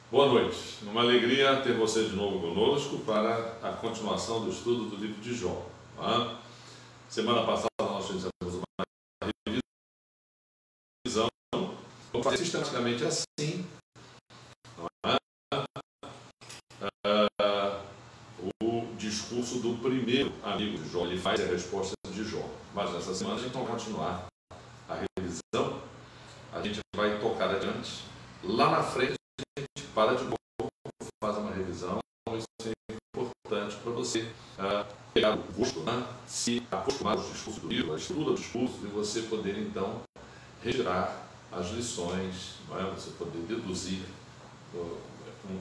Boa noite. Uma alegria ter você de novo conosco para a continuação do estudo do livro de Jó. Tá? Semana passada nós fizemos uma revisão, vou fazer sistematicamente assim, não é? O discurso do primeiro amigo de Jó, ele faz a resposta de Jó. Mas nessa semana a gente vai continuar a revisão, a gente vai tocar adiante. Lá na frente a gente para de novo, faz uma revisão. Isso é importante para você pegar o gosto, né? Se acostumar aos discursos do livro, a estrutura dos discursos, e você poder então retirar as lições, não é? Você poder deduzir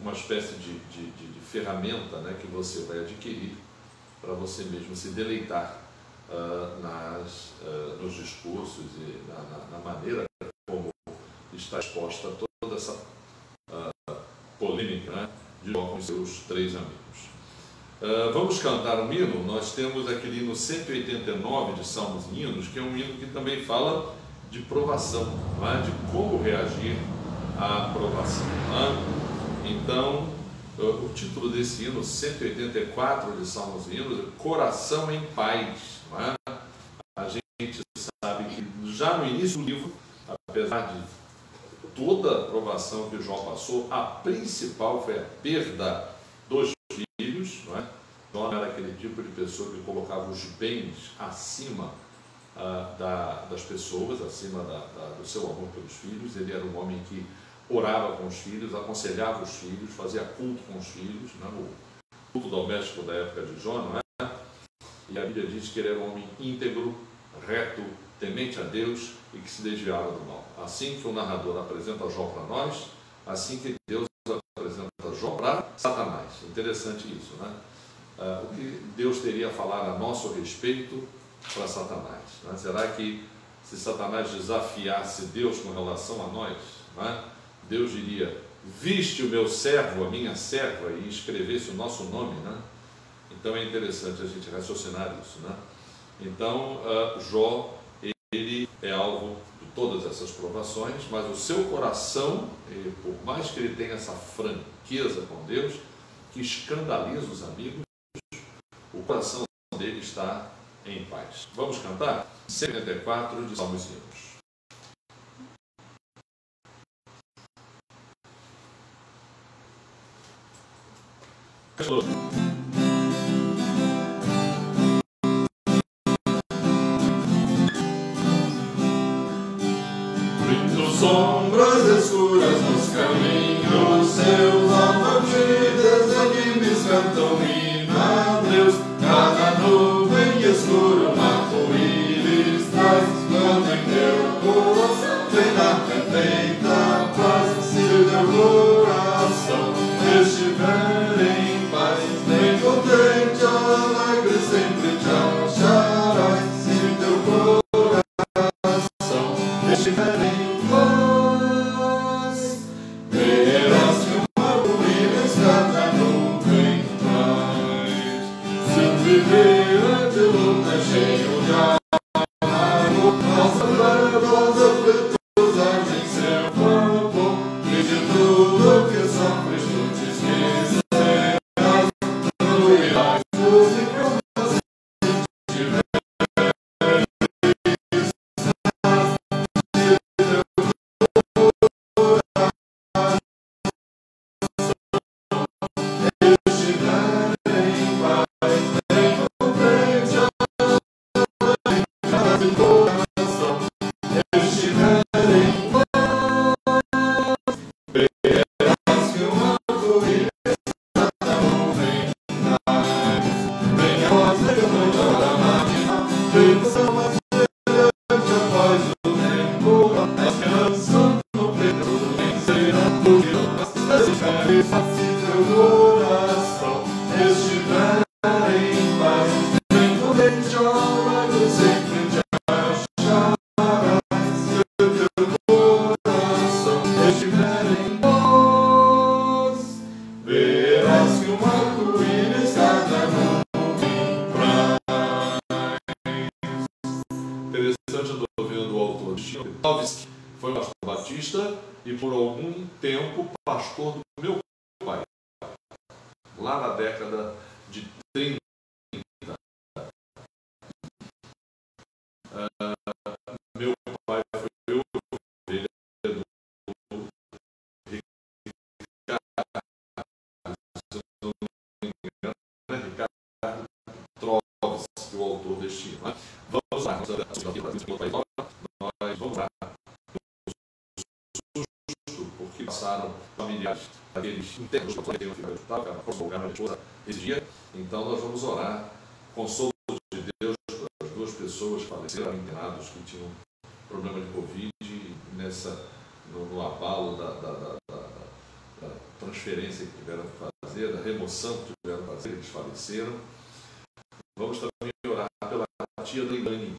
uma espécie de ferramenta, né, que você vai adquirir para você mesmo se deleitar nos discursos e na maneira como está exposta toda essa polêmica, né, de Jó com seus três amigos. Vamos cantar um hino. Nós temos aquele hino 189 de Salmos e Hinos, que é um hino que também fala de provação, não é? De como reagir à provação. Não é? Então, o título desse hino 184 de Salmos e Hinos é Coração em Paz. Não é? A gente sabe que já no início do livro, apesar de toda a provação que Jó passou, a principal foi a perda dos filhos. Não é? Jó era aquele tipo de pessoa que colocava os bens acima das pessoas, acima do seu amor pelos filhos. Ele era um homem que orava com os filhos, aconselhava os filhos, fazia culto com os filhos, né? O culto doméstico da época de Jó, não é? E a Bíblia diz que ele era um homem íntegro, reto, temente a Deus e que se desviava do mal. Assim que o narrador apresenta Jó para nós, assim que Deus apresenta Jó para Satanás. Interessante isso, né? O que Deus teria a falar a nosso respeito para Satanás, né? Será que se Satanás desafiasse Deus com relação a nós, né, Deus diria: viste o meu servo, a minha serva, e escrevesse o nosso nome, né? Então é interessante a gente raciocinar isso, né? Então Jó, ele é alvo de todas essas provações, mas o seu coração, por mais que ele tenha essa franqueza com Deus, que escandaliza os amigos, o coração dele está em paz. Vamos cantar? 184 de Salmos e Hinos. Sombras escuras nos caminhos seus, almas animes cantam hino a Deus. Cada nuvem escura uma arco-íris traz, quando em teu coração vem na perfeita paz. Se o teu coração estiver em paz, bem contente, alegre, sempre te acharás. Se o teu coração estiver em tudo que e por algum tempo pastor do meu pai, lá na década de 30. Meu pai foi ovelha do Ricardo Troves, que é o autor deste livro. Vamos lá, nós vamos lá. Porque passaram familiares daqueles internos para ter um filho para prolongar a esposa esse dia. Então nós vamos orar, consolo de Deus para as duas pessoas que faleceram, internados, que tinham problema de Covid, no abalo da transferência que tiveram que fazer, da remoção que tiveram que fazer, eles faleceram. Vamos também orar pela tia Leilane.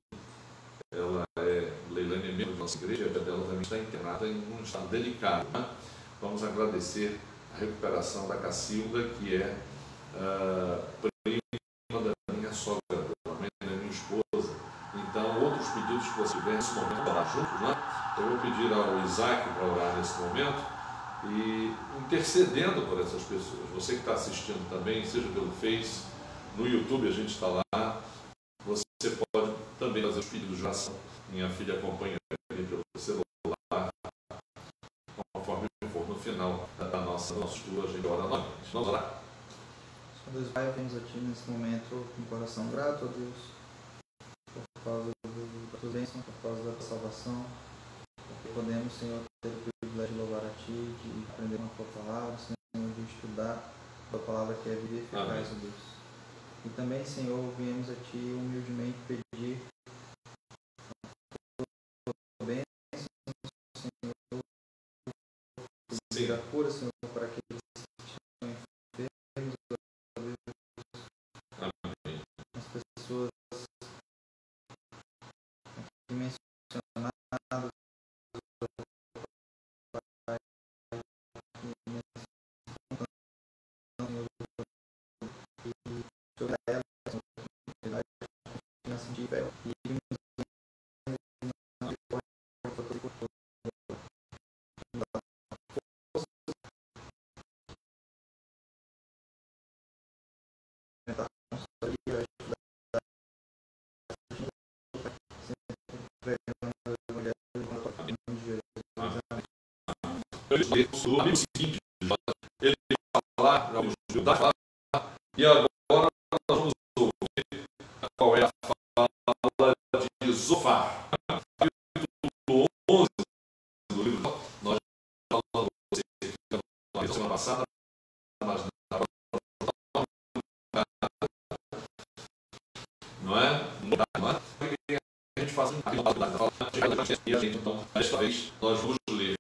Leilane é membro da nossa igreja, a tia dela também está internada em um estado delicado. Né? Vamos agradecer a recuperação da Cacilda, que é prima da minha sogra, da mãe da minha esposa. Então, outros pedidos que você tiver nesse momento para orar juntos, né? Eu vou pedir ao Isaac para orar nesse momento e intercedendo por essas pessoas. Você que está assistindo também, seja pelo Face, no YouTube a gente está lá. Você pode também fazer os pedidos de oração. Minha filha acompanha pelo celular, conforme for no final da nossa estudo, a gente ora novamente. Vamos orar? Senhor Deus Pai, vemos a Ti nesse momento com o coração grato a Deus por causa da Tua bênção, por causa da Tua salvação, porque podemos, Senhor, ter o privilégio de louvar a Ti, de aprender uma Tua palavra, Senhor, de estudar a Tua palavra que é vida e eficaz, ó Deus. E também, Senhor, viemos a Ti humildemente pedir a Tua bênção, Senhor, e a cura, Senhor, para aqueles que estão enfermos, ó Deus. Amém. As pessoas aqui mencionadas, Pai, que sobre elas, na sentir fé, e O amigo seguinte, ele falar, e agora nós vamos ouvir qual é a fala de Zofar. Capítulo 11 do livro. Nós falamos na semana passada, mas não é? Não é? A gente faz e a gente, então, desta vez, nós vamos ler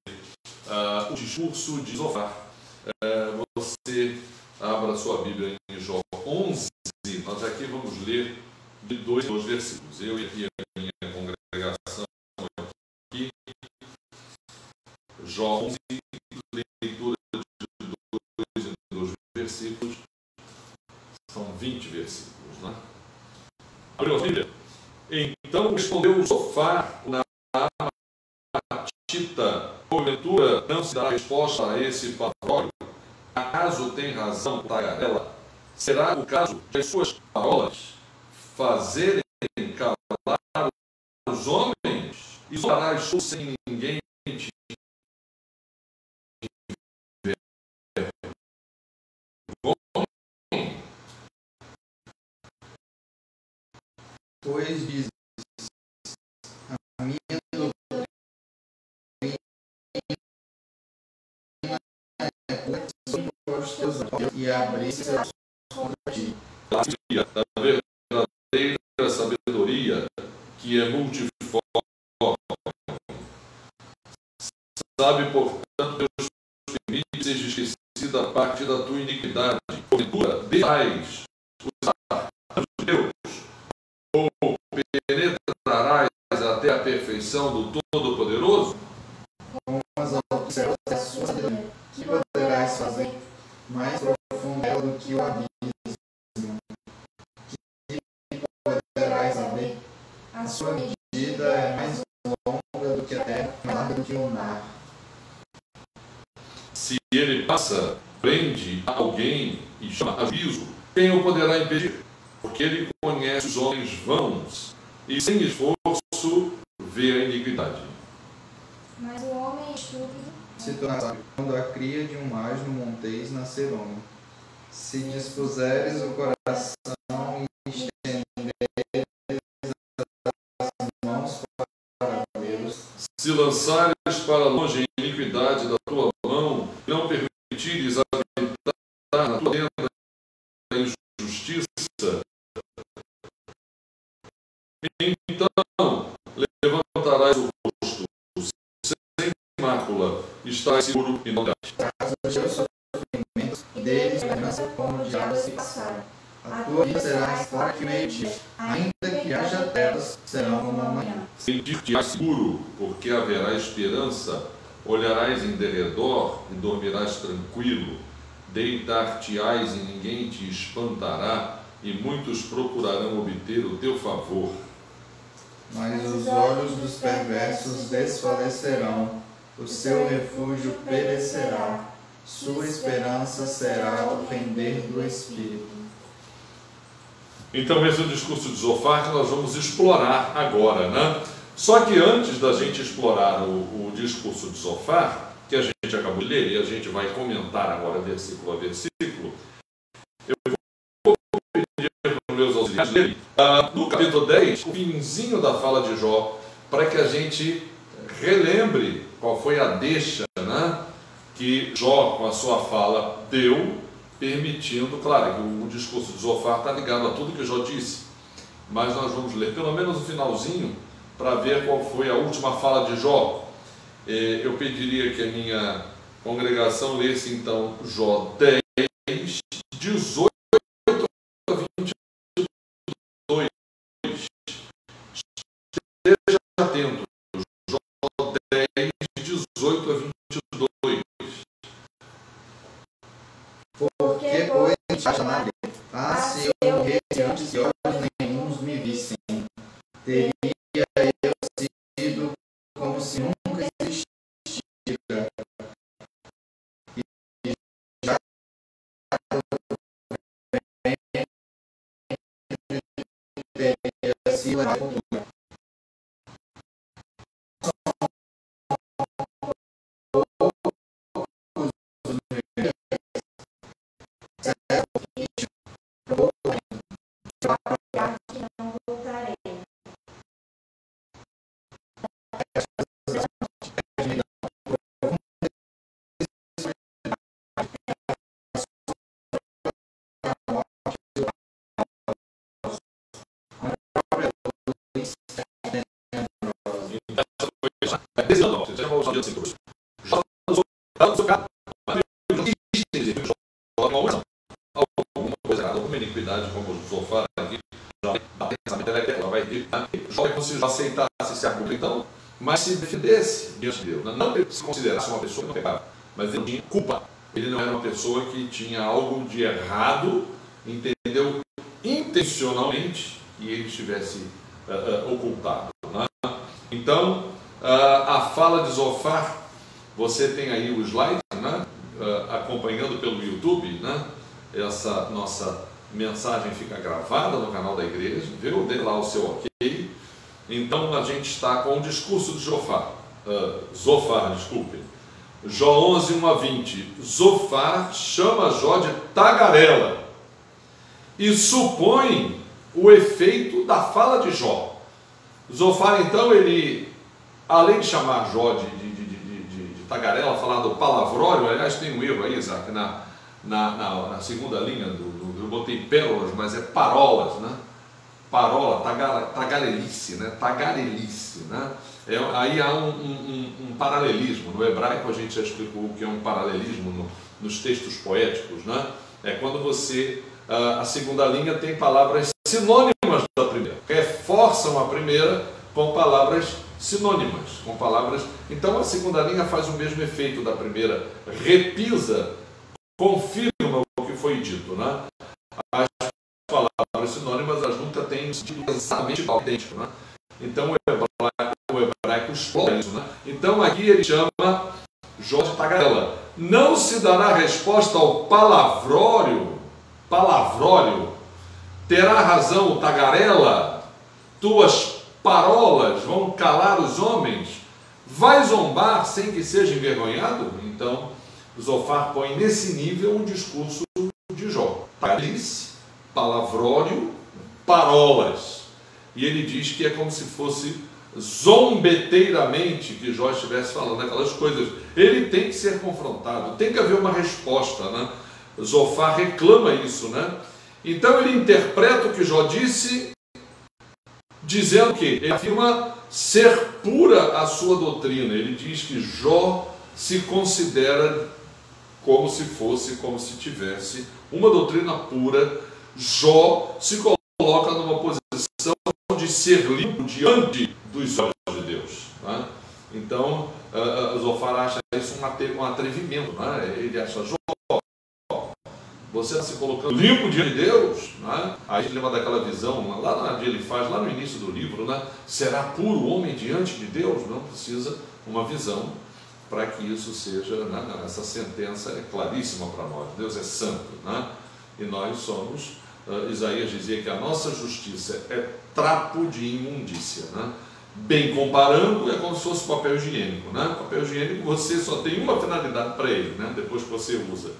o discurso de Zofar. Você abra sua Bíblia em Jó 11. Nós aqui vamos ler de dois versículos. Eu e aqui a minha congregação aqui. Jó 11, leitura de dois versículos. São 20 versículos, né? Abriu a Bíblia? Então respondeu Zofar na Tita, porventura não se dá resposta a esse paróquio? Acaso tem razão o tagarela? Será o caso de as suas parolas fazerem calar os homens? E zoarás tu sem ninguém te ver? Pois diz a minha doutrina e abrir seus contra ti. Da verdadeira sabedoria que é multiforme. Sabe, portanto, Deus permite seja esquecida a parte da tua iniquidade. Porventura, deixais os atos de Deus, ou penetrarás até a perfeição do Todo-Poderoso? Com as observações da sua sabedoria, que poderás fazer mais profunda ela do que o abismo, que poderás saber. A sua medida é mais longa do que a terra, mais larga do que o mar. Se ele passa, prende alguém e chama a juízo, quem o poderá impedir? Porque ele conhece os homens vãos e sem esforço vê a iniquidade. Mas o homem estúpido Se tornar sábio, quando a cria de um asno monteis nascer homem. Se dispuseres o coração e estenderes as mãos para vê-los, Se lançares para longe a iniquidade da tua mão, e não permitires habitar na tua tenda a injustiça, então levantarás o rosto sem mácula, estás seguro e não terás. traz os teus sofrimentos deles esperança como o diabo se passar. A tua vida será mais forte que o meio-dia, ainda que haja trevas, serão como amanhã. Sentir-te-ás seguro, porque haverá esperança, olharás em derredor e dormirás tranquilo, deitar-te-ás e ninguém te espantará, e muitos procurarão obter o teu favor. Mas os olhos dos perversos desfalecerão, o seu refúgio perecerá, sua esperança será o pender do espírito. Então esse é o discurso de Zofar que nós vamos explorar agora, né? Só que antes da gente explorar o discurso de Zofar, que a gente acabou de ler, e a gente vai comentar agora versículo a versículo, eu vou pedir para os meus auxiliares lerem no capítulo 10, o finzinho da fala de Jó, para que a gente relembre qual foi a deixa, né, que Jó, com a sua fala, deu, permitindo, claro, que o discurso de Zofar está ligado a tudo que Jó disse, mas nós vamos ler pelo menos o finalzinho para ver qual foi a última fala de Jó. Eu pediria que a minha congregação lesse então Jó 10, 18 a 22. Esteja atento. Jó 10, 18 a 22. Porque, pois, chamar se eu morresse antes que olhos nenhuns me vissem, teria eu sido como se nunca existira. E já teria sido a cultura. que não voltarei. Alguma coisa errada, alguma iniquidade, como o Zofar aqui, ela vai vir, Jó é como se Jó aceitasse esse argumento, então, mas se defendesse diante de Deus, não se considerasse uma pessoa que não pecava, mas ele não tinha culpa, ele não era uma pessoa que tinha algo de errado, entendeu, intencionalmente, e ele estivesse ocultado, né? Então, a fala de Zofar, você tem aí o slide, né? Acompanhando pelo YouTube, né? Essa nossa mensagem fica gravada no canal da igreja, viu? Dê lá o seu ok. Então a gente está com o discurso de Zofar, desculpe. Jó 11, 1 a 20. Zofar chama Jó de tagarela e supõe o efeito da fala de Jó. Zofar, então, ele, além de chamar Jó de tagarela, falar do palavrório, aliás, tem um erro aí, Isaac, na segunda linha, eu botei pérolas, mas é parolas, né? Parola, tagarelice, né? Tagarelice, né? Aí há um paralelismo. No hebraico a gente já explicou o que é um paralelismo nos textos poéticos, né? É quando você, a segunda linha tem palavras sinônimas da primeira, reforçam a primeira com palavras sinônimas, com palavras. Então a segunda linha faz o mesmo efeito da primeira, repisa, confirma o que foi dito, né? As palavras sinônimas, elas nunca têm um sentido exatamente idêntico, né? Então o hebraico explora isso, né? Então aqui ele chama Jó de tagarela. Não se dará resposta ao palavrório. Terá razão o tagarela? Tuas parolas vão calar os homens? Vai zombar sem que seja envergonhado? Então, Zofar põe nesse nível o discurso de Jó. Tagarelice, palavrório, parolas. E ele diz que é como se fosse zombeteiramente que Jó estivesse falando aquelas coisas. Ele tem que ser confrontado, tem que haver uma resposta, né? Zofar reclama isso, né? Então ele interpreta o que Jó disse, dizendo que ele afirma ser pura a sua doutrina. Ele diz que Jó se considera como se tivesse uma doutrina pura. Jó se coloca numa posição de ser limpo diante dos olhos de Deus, né? Então, Zofar acha isso um atrevimento, né? Ele acha, Jó, você está se colocando limpo diante de Deus, né? Aí a gente lembra daquela visão, lá onde ele faz, lá no início do livro, né? Será puro o homem diante de Deus? Não precisa uma visão para que isso seja, né? Essa sentença é claríssima para nós. Deus é santo, né? E nós somos, Isaías dizia que a nossa justiça é trapo de imundícia, né? Bem comparando, é como se fosse papel higiênico, né? Papel higiênico você só tem uma finalidade para ele, né? Depois que você usa.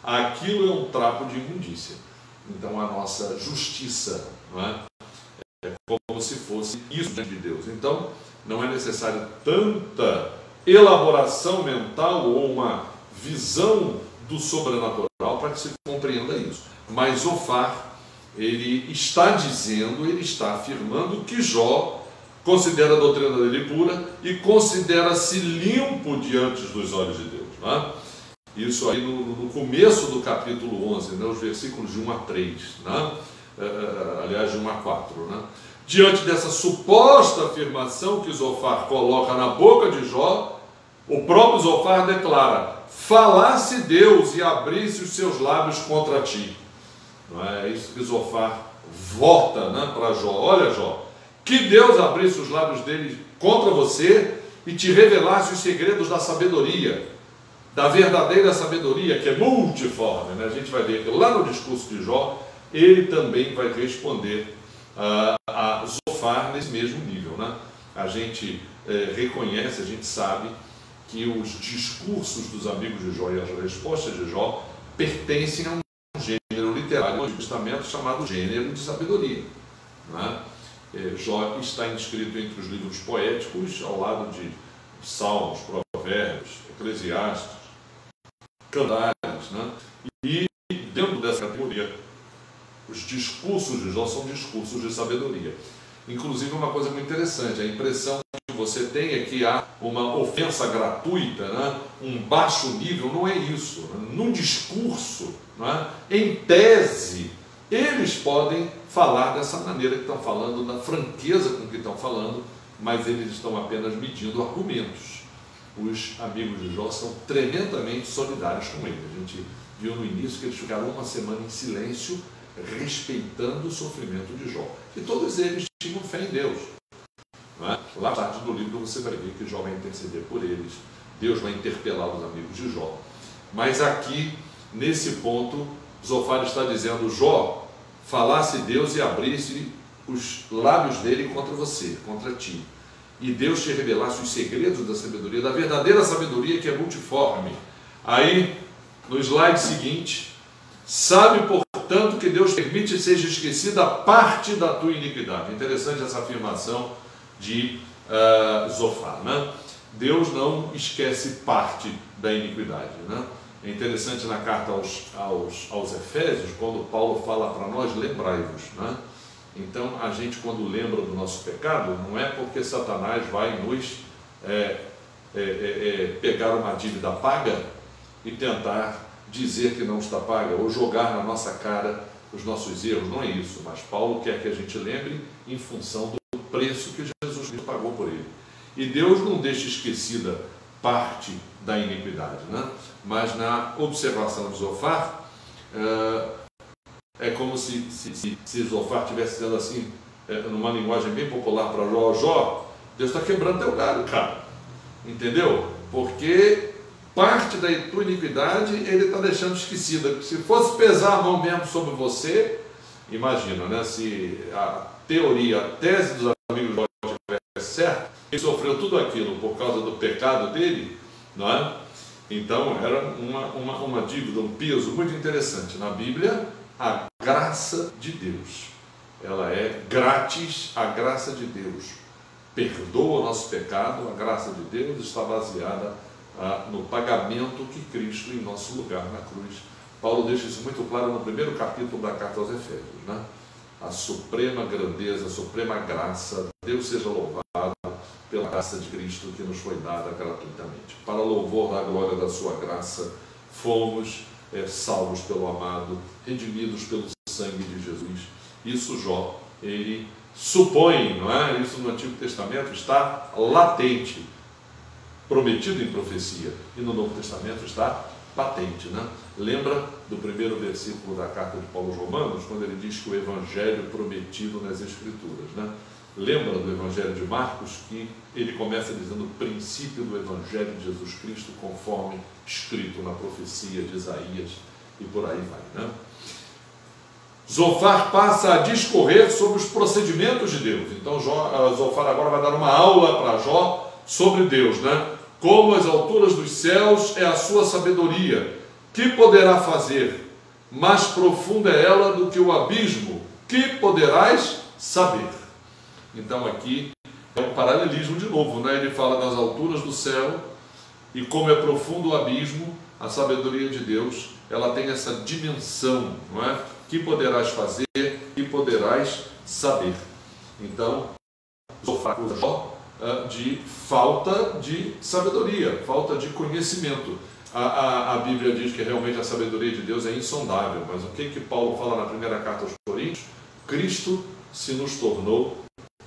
Aquilo é um trapo de imundícia. Então a nossa justiça, não é? É como se fosse isso diante de Deus. Então não é necessário tanta elaboração mental ou uma visão do sobrenatural para que se compreenda isso. Mas Zofar, ele está dizendo, ele está afirmando que Jó considera a doutrina dele pura e considera-se limpo diante dos olhos de Deus, não é? Isso aí no começo do capítulo 11, né, os versículos de 1 a 3, né? Aliás, de 1 a 4. Né? Diante dessa suposta afirmação que Zofar coloca na boca de Jó, o próprio Zofar declara: falasse Deus e abrisse os seus lábios contra ti. Não é isso que Zofar volta, né, para Jó. Olha, Jó, que Deus abrisse os lábios dele contra você e te revelasse os segredos da sabedoria, da verdadeira sabedoria, que é multiforme, né? A gente vai ver que lá no discurso de Jó, ele também vai responder a Zofar nesse mesmo nível, né? A gente reconhece, a gente sabe que os discursos dos amigos de Jó e as respostas de Jó pertencem a um gênero literário do Antigo Testamento chamado gênero de sabedoria, né? Jó está inscrito entre os livros poéticos, ao lado de Salmos, Provérbios, Eclesiastes, Cantares, né? E dentro dessa categoria, os discursos de Jó são discursos de sabedoria. Inclusive, uma coisa muito interessante, a impressão que você tem é que há uma ofensa gratuita, né? Um baixo nível. Não é isso. No discurso, né? Em tese, eles podem falar dessa maneira que estão falando, da franqueza com que estão falando, mas eles estão apenas medindo argumentos. Os amigos de Jó são tremendamente solidários com ele. A gente viu no início que eles ficaram uma semana em silêncio, respeitando o sofrimento de Jó. E todos eles tinham fé em Deus. Não é? Lá na parte do livro você vai ver que Jó vai interceder por eles. Deus vai interpelar os amigos de Jó. Mas aqui, nesse ponto, Zofar está dizendo: Jó, falasse Deus e abrisse os lábios dele contra você, contra ti. E Deus te revelasse os segredos da sabedoria, da verdadeira sabedoria que é multiforme. Aí, no slide seguinte, sabe, portanto, que Deus permite que seja esquecida parte da tua iniquidade. Interessante essa afirmação de Zofar, né? Deus não esquece parte da iniquidade, né? É interessante na carta aos Efésios, quando Paulo fala para nós: lembrai-vos, né? Então, a gente, quando lembra do nosso pecado, não é porque Satanás vai nos pegar uma dívida paga e tentar dizer que não está paga, ou jogar na nossa cara os nossos erros. Não é isso, mas Paulo quer que a gente lembre em função do preço que Jesus Cristo pagou por ele. E Deus não deixa esquecida parte da iniquidade, né? Mas na observação de Zofar, é como se Zofar estivesse dizendo assim, numa linguagem bem popular para Jó: Jó, Deus está quebrando teu galho, cara. Entendeu? Porque parte da tua iniquidade ele está deixando esquecida. Se fosse pesar a mão mesmo sobre você, imagina, né? Se a teoria, a tese dos amigos de Jó tivesse certo, ele sofreu tudo aquilo por causa do pecado dele, não é? Então era uma dívida, um peso muito interessante. Na Bíblia, a graça de Deus, ela é grátis, a graça de Deus perdoa o nosso pecado, a graça de Deus está baseada no pagamento que Cristo em nosso lugar na cruz. Paulo deixa isso muito claro no primeiro capítulo da carta aos Efésios, né? A suprema grandeza, a suprema graça, Deus seja louvado pela graça de Cristo que nos foi dada gratuitamente. Para louvor da glória da sua graça, fomos salvos pelo amado, redimidos pelo sangue de Jesus. Isso Jó, ele supõe, não é? Isso no Antigo Testamento está latente, prometido em profecia, e no Novo Testamento está patente, né? Lembra do primeiro versículo da carta de Paulo aos Romanos, quando ele diz que o Evangelho prometido nas Escrituras, né? Lembra do Evangelho de Marcos, que ele começa dizendo o princípio do Evangelho de Jesus Cristo, conforme escrito na profecia de Isaías, e por aí vai, né? Zofar passa a discorrer sobre os procedimentos de Deus. Então Zofar agora vai dar uma aula para Jó sobre Deus, né? Como as alturas dos céus é a sua sabedoria, que poderá fazer? Mais profunda é ela do que o abismo, que poderás saber? Então aqui é um paralelismo de novo, né? Ele fala das alturas do céu e como é profundo o abismo, a sabedoria de Deus, ela tem essa dimensão, não é? Que poderás fazer, que poderás saber. Então, Zofar acusa Jó de falta de sabedoria, falta de conhecimento. A Bíblia diz que realmente a sabedoria de Deus é insondável, mas o que Paulo fala na primeira carta aos Coríntios? Cristo se nos tornou,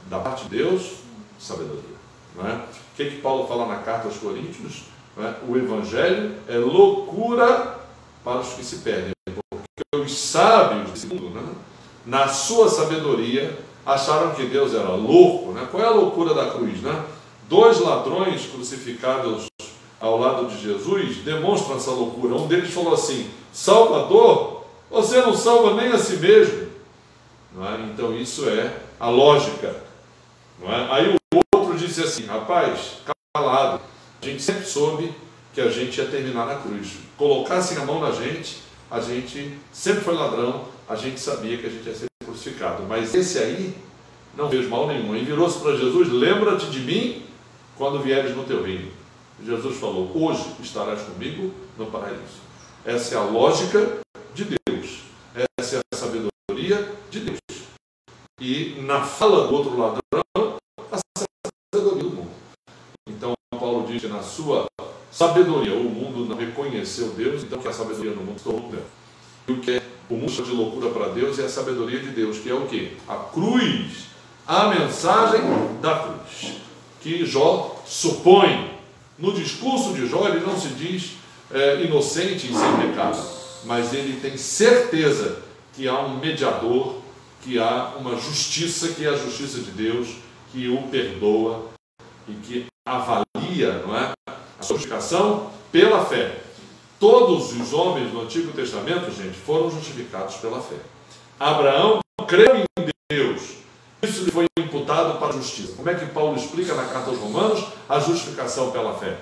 da parte de Deus, sabedoria. Não é? O que Paulo fala na carta aos Coríntios? Não é? O Evangelho é loucura para os que se perdem, porque os sábios desse mundo, né, na sua sabedoria, acharam que Deus era louco, né? Qual é a loucura da cruz, né? 2 ladrões crucificados ao lado de Jesus demonstram essa loucura. Um deles falou assim: Salvador, você não salva nem a si mesmo. Não é? Então isso é a lógica. Não é? Aí o outro disse assim: rapaz, calado, a gente sempre soube que a gente ia terminar na cruz. Colocassem a mão na gente, a gente sempre foi ladrão, a gente sabia que a gente ia ser crucificado, mas esse aí não fez mal nenhum. E virou-se para Jesus: lembra-te de mim quando vieres no teu reino. Jesus falou: hoje estarás comigo no paraíso. Essa é a lógica de Deus, essa é a sabedoria de Deus. E na fala do outro ladrão, a sabedoria do mundo. Então Paulo diz que na sua sabedoria o mundo não reconheceu Deus, então que a sabedoria no mundo se tornou loucura. E o que é o mundo de loucura para Deus é a sabedoria de Deus, que é o quê? A cruz, a mensagem da cruz, que Jó supõe. No discurso de Jó ele não se diz inocente e sem pecado, mas ele tem certeza que há um mediador, que há uma justiça, que é a justiça de Deus, que o perdoa e que avalia, não é, a sua justificação pela fé. Todos os homens do Antigo Testamento, gente, foram justificados pela fé. Abraão creu em Deus, isso lhe foi imputado para a justiça. Como é que Paulo explica na carta aos Romanos a justificação pela fé?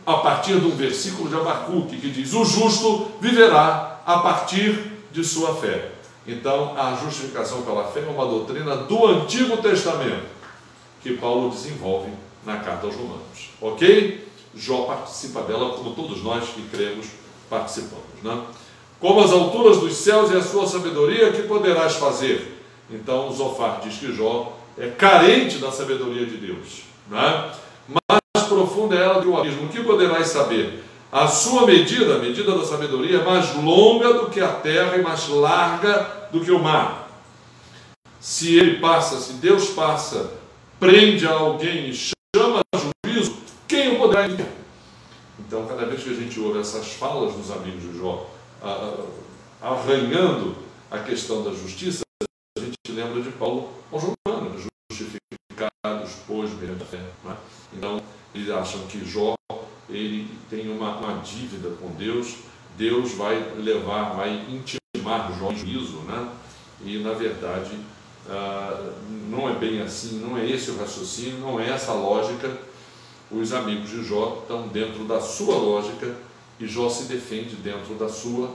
A partir de um versículo de Abacuque que diz: o justo viverá a partir de sua fé. Então a justificação pela fé é uma doutrina do Antigo Testamento que Paulo desenvolve na carta aos Romanos. Ok? Jó participa dela, como todos nós que cremos participamos, né? Como as alturas dos céus e a sua sabedoria, que poderás fazer? Então Zofar diz que Jó é carente da sabedoria de Deus, né? Mais profunda é ela do que o abismo, o que poderás saber? A sua medida, a medida da sabedoria, é mais longa do que a terra e mais larga do que o mar. Se ele passa, se Deus passa, prende a alguém e chama a juízo, quem o poderá impedir? Então, cada vez que a gente ouve essas falas dos amigos de Jó, arranhando a questão da justiça, a gente lembra de Paulo aos Romanos: justificados, pois, mediante a fé. Não é? Então, eles acham que Jó ele tem uma dívida com Deus. Deus vai intimar Jó em juízo, né? E na verdade não é bem assim, não é esse o raciocínio, não é essa a lógica. Os amigos de Jó estão dentro da sua lógica e Jó se defende dentro da sua,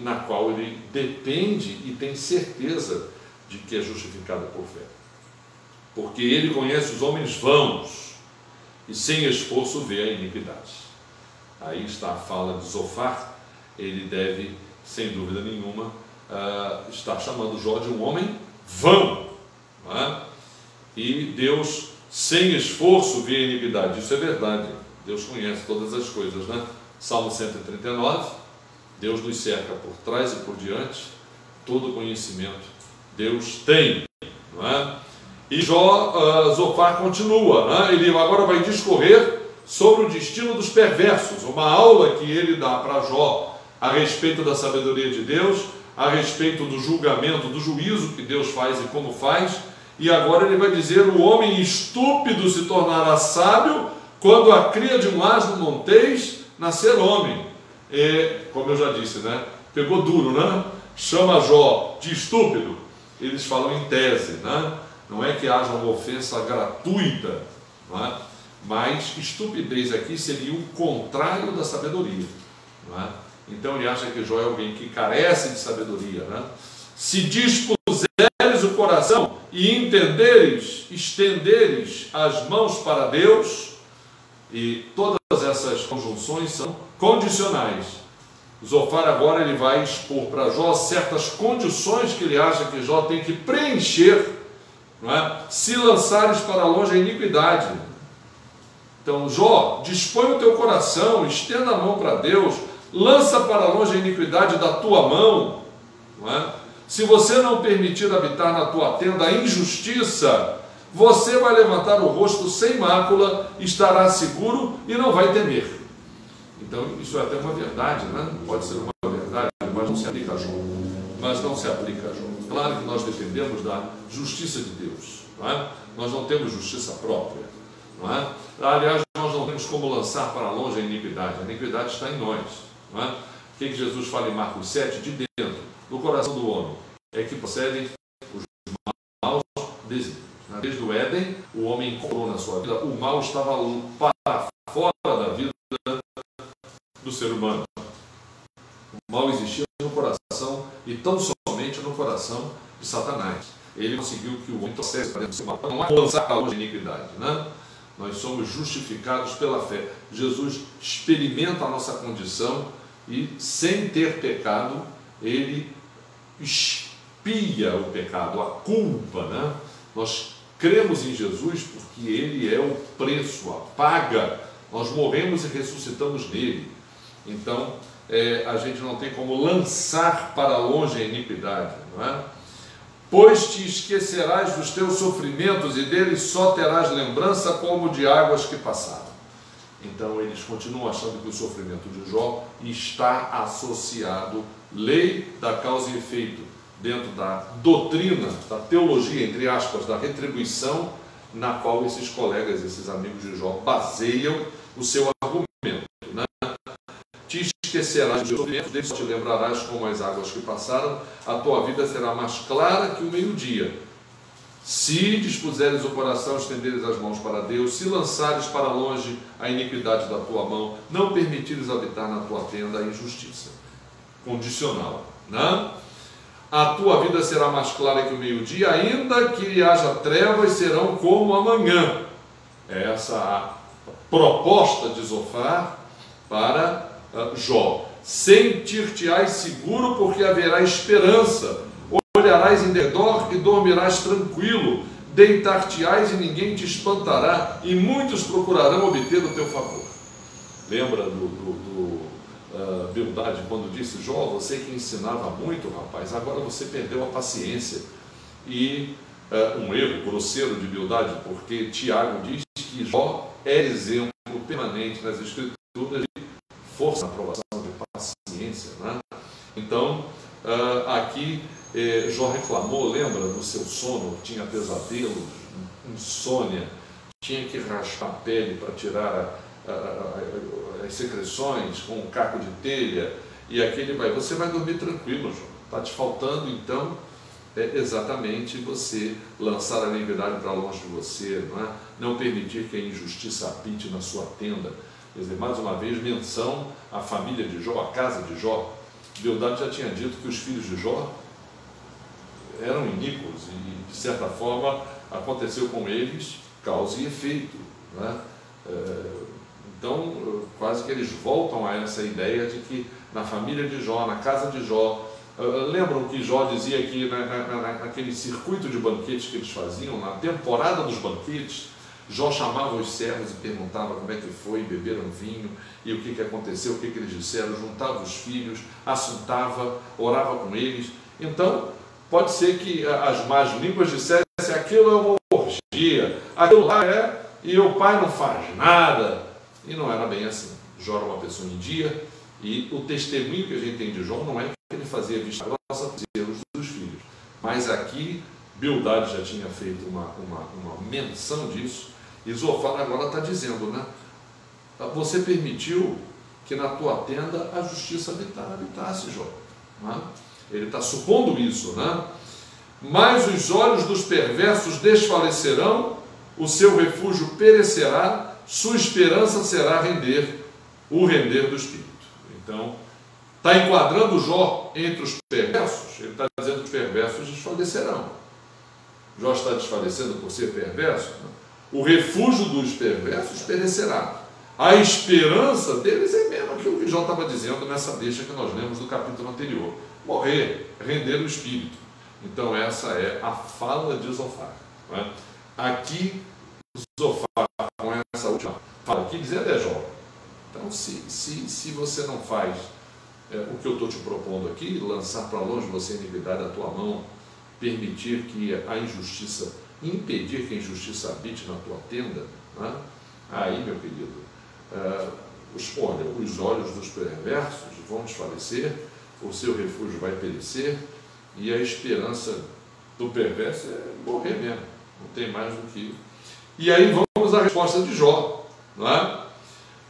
na qual ele depende e tem certeza de que é justificado por fé. Porque ele conhece os homens vãos e sem esforço vê a iniquidade. Aí está a fala de Zofar. Ele deve, sem dúvida nenhuma, estar chamando Jó de um homem vão, não é? E Deus, sem esforço, vê a iniquidade. Isso é verdade. Deus conhece todas as coisas, né? Salmo 139, Deus nos cerca por trás e por diante, todo conhecimento Deus tem, não é? E Zofar continua, né? Ele agora vai discorrer sobre o destino dos perversos, uma aula que ele dá para Jó a respeito da sabedoria de Deus, a respeito do julgamento, do juízo que Deus faz e como faz. E agora ele vai dizer: o homem estúpido se tornará sábio quando a cria de um asno montês nascer homem. Como eu já disse, né? Pegou duro, né? Chama Jó de estúpido. Eles falam em tese, né? Não é que haja uma ofensa gratuita, não é? Mas estupidez aqui seria o contrário da sabedoria, não é? Então ele acha que Jó é alguém que carece de sabedoria, né? Se dispuseres o coração e estenderes as mãos para Deus, e todas essas conjunções são condicionais. Zofar agora ele vai expor para Jó certas condições que ele acha que Jó tem que preencher, não é? Se lançares para longe a iniquidade. Então, Jó, dispõe o teu coração, estenda a mão para Deus, lança para longe a iniquidade da tua mão, não é? Se você não permitir habitar na tua tenda a injustiça, você vai levantar o rosto sem mácula, estará seguro e não vai temer. Então, isso é até uma verdade, né? Pode ser uma verdade, mas não se aplica a Jó. Claro que nós dependemos da justiça de Deus, não é? Nós não temos justiça própria, não é? Aliás, nós não temos como lançar para longe a iniquidade está em nós, não é? O que Jesus fala em Marcos 7? De dentro do coração do homem é que procedem os maus desígnios. Desde o Éden, o homem encontrou na sua vida, o mal estava para fora da vida do ser humano. O mal existia no coração e tão somente no coração de Satanás. Ele conseguiu que o homem trouxesse para dentro do seu mal. Não é lançar para longe a iniquidade, né? Nós somos justificados pela fé. Jesus experimenta a nossa condição e, sem ter pecado, ele expia o pecado, a culpa, né? Nós cremos em Jesus porque ele é o preço, a paga. Nós morremos e ressuscitamos nele. Então, a gente não tem como lançar para longe a iniquidade, não é? Pois te esquecerás dos teus sofrimentos e deles só terás lembrança como de águas que passaram. Então eles continuam achando que o sofrimento de Jó está associado, lei da causa e efeito, dentro da doutrina, da teologia, entre aspas, da retribuição, na qual esses colegas, esses amigos de Jó, baseiam o seu argumento, né? Te esquecerás dos teus sofrimentos, deles só te lembrarás como as águas que passaram, a tua vida será mais clara que o meio-dia. Se dispuseres o coração, estenderes as mãos para Deus, se lançares para longe a iniquidade da tua mão, não permitires habitar na tua tenda a injustiça. Condicional, né? A tua vida será mais clara que o meio-dia, ainda que haja trevas, serão como amanhã. Essa é a proposta de Zofar para Jó. Sentir-te-ás seguro, porque haverá esperança. Olharás em redor e dormirás tranquilo. Deitar-te-ás e ninguém te espantará, e muitos procurarão obter o teu favor. Lembra Bildade quando disse: Jó, você que ensinava muito, rapaz, agora você perdeu a paciência. E um erro grosseiro de Bildade, porque Tiago diz que Jó é exemplo permanente nas Escrituras de força, aprovação, de paciência, né? Então, aqui Jó reclamou, lembra, do seu sono, tinha pesadelos, insônia, tinha que raspar a pele para tirar as secreções, com um caco de telha, e aquele vai, você vai dormir tranquilo, Jó. Está te faltando, então, exatamente você lançar a iniquidade para longe de você, não é? Não permitir que a injustiça habite na sua tenda. Quer dizer, mais uma vez, menção à família de Jó, à casa de Jó. Bildade já tinha dito que os filhos de Jó eram iníquos e, de certa forma, aconteceu com eles causa e efeito, não é? Então, quase que eles voltam a essa ideia de que na família de Jó, na casa de Jó, lembram que Jó dizia que naquele circuito de banquetes que eles faziam, na temporada dos banquetes, Jó chamava os servos e perguntava como é que foi, beberam vinho, e o que aconteceu, o que eles disseram, juntava os filhos, assuntava, orava com eles. Então, pode ser que as más línguas dissessem, aquilo é uma orgia, aquilo lá e o pai não faz nada. E não era bem assim. Jó era uma pessoa em dia, e o testemunho que a gente tem de Jó não é que ele fazia vista grossa dos erros dos filhos. Mas aqui, Bildade já tinha feito uma menção disso, e Zofar agora está dizendo, né? Você permitiu que na tua tenda a justiça habitasse, Jó. Né? Ele está supondo isso, né? Mas os olhos dos perversos desfalecerão, o seu refúgio perecerá, sua esperança será o render do espírito. Então, está enquadrando Jó entre os perversos. Ele está dizendo que os perversos desfalecerão. Jó está desfalecendo por ser perverso, né? O refúgio dos perversos perecerá. A esperança deles é mesmo aquilo que Jó estava dizendo nessa deixa que nós lemos do capítulo anterior. Morrer, render o espírito. Então essa é a fala de Zofar. Né? Aqui, Zofar, com essa última fala aqui, dizendo Jó. Então, se você não faz o que eu estou te propondo aqui, lançar para longe você a iniquidade da tua mão, permitir que a injustiça, impedir que a injustiça habite na tua tenda, né? Aí, meu querido, os olhos dos perversos vão desfalecer, o seu refúgio vai perecer, e a esperança do perverso é morrer mesmo, não tem mais do que... E aí vamos à resposta de Jó, não é?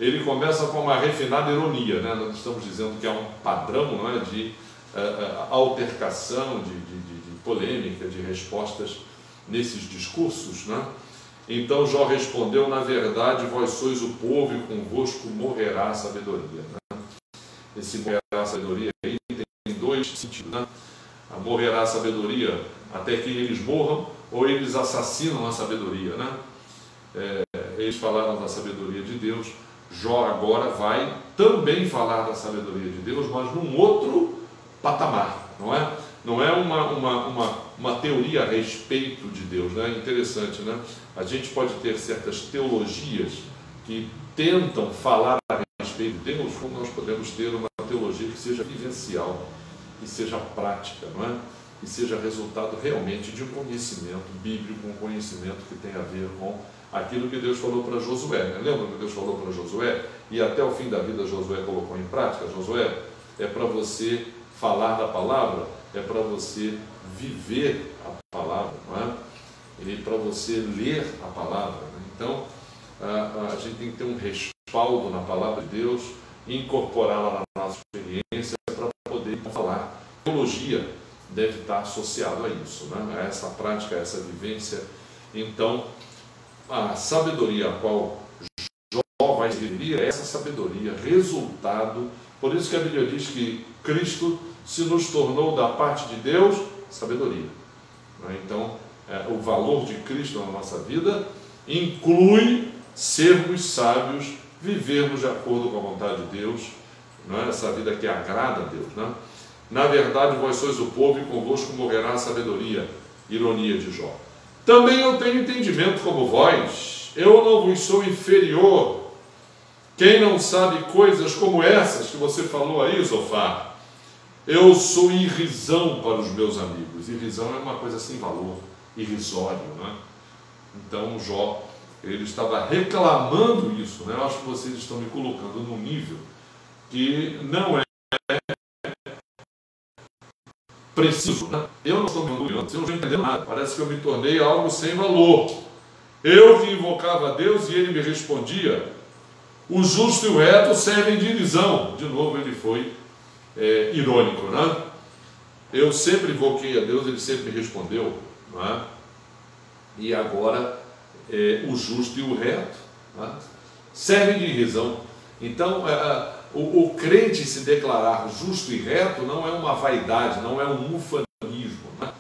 Ele começa com uma refinada ironia, né? Nós estamos dizendo que é um padrão, não é? De altercação, de polêmica, de respostas nesses discursos, né? Então Jó respondeu, na verdade vós sois o povo e convosco morrerá a sabedoria, né? Esse morrerá a sabedoria aí tem dois sentidos, né? Morrerá a sabedoria até que eles morram, ou eles assassinam a sabedoria, né? Eles falaram da sabedoria de Deus. Jó agora vai também falar da sabedoria de Deus, mas num outro patamar, não é? Não é uma teoria a respeito de Deus, né? Interessante, né? A gente pode ter certas teologias que tentam falar a respeito de Deus, como nós podemos ter uma teologia que seja vivencial, que seja prática, não é? Que seja resultado realmente de um conhecimento bíblico, um conhecimento que tem a ver com aquilo que Deus falou para Josué, né? Lembra que Deus falou para Josué? E até o fim da vida Josué colocou em prática. Josué, é para você falar da palavra, é para você viver a palavra, não é? E para você ler a palavra, né? Então, a gente tem que ter um respaldo na palavra de Deus, incorporá-la na nossa experiência para poder falar. A teologia deve estar associada a isso, né? A essa prática, a essa vivência. Então, a sabedoria a qual Jó vai se referir é essa sabedoria, resultado. Por isso que a Bíblia diz que Cristo se nos tornou da parte de Deus sabedoria. Então, o valor de Cristo na nossa vida inclui sermos sábios, vivermos de acordo com a vontade de Deus, não é? Essa vida que agrada a Deus, né? Na verdade, vós sois o povo e convosco morrerá a sabedoria. Ironia de Jó. Também eu tenho entendimento como vós, eu não vos sou inferior. Quem não sabe coisas como essas que você falou aí, Zofar, eu sou irrisão para os meus amigos. Irrisão é uma coisa sem valor, irrisório, né? Então Jó, ele estava reclamando isso, né? Eu acho que vocês estão me colocando num nível que não é preciso, né? Eu não estou me orgulhando, eu não estou entendendo nada, parece que eu me tornei algo sem valor. Eu que invocava a Deus e ele me respondia, O justo e o reto servem de ilusão. De novo ele foi irônico, né? Eu sempre invoquei a Deus, ele sempre me respondeu, não é? E agora o justo e o reto, não é? Servem de ilusão. Então o crente se declarar justo e reto não é uma vaidade, não é um ufanismo, né?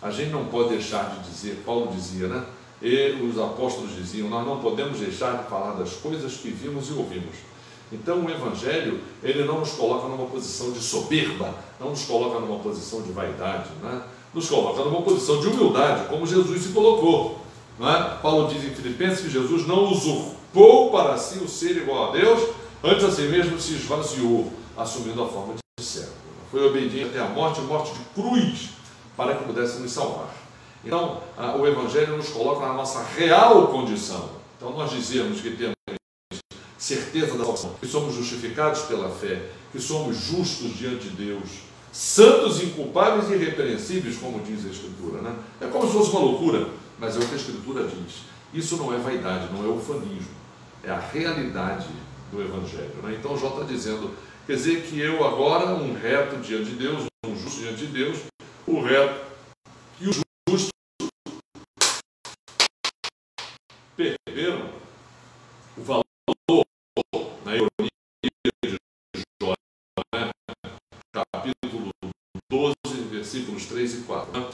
A gente não pode deixar de dizer, Paulo dizia, né? E os apóstolos diziam, nós não podemos deixar de falar das coisas que vimos e ouvimos. Então o Evangelho, ele não nos coloca numa posição de soberba, não nos coloca numa posição de vaidade, né? Nos coloca numa posição de humildade, como Jesus se colocou, né? Paulo diz em Filipenses que Jesus não usurpou para si o ser igual a Deus, antes a si mesmo se esvaziou, assumindo a forma de servo. Foi obediente até a morte de cruz, para que pudesse nos salvar. Então, o Evangelho nos coloca na nossa real condição. Então, nós dizemos que temos certeza da salvação, que somos justificados pela fé, que somos justos diante de Deus, santos, inculpáveis e irrepreensíveis, como diz a Escritura, né? É como se fosse uma loucura, mas é o que a Escritura diz. Isso não é vaidade, não é ufanismo, é a realidade do Evangelho, né? Então, Jó está dizendo, quer dizer que eu agora, um reto diante de Deus, um justo diante de Deus, o reto e o justo perderam o valor na ironia de Jó, né? Capítulo 12, versículos 3 e 4. Né?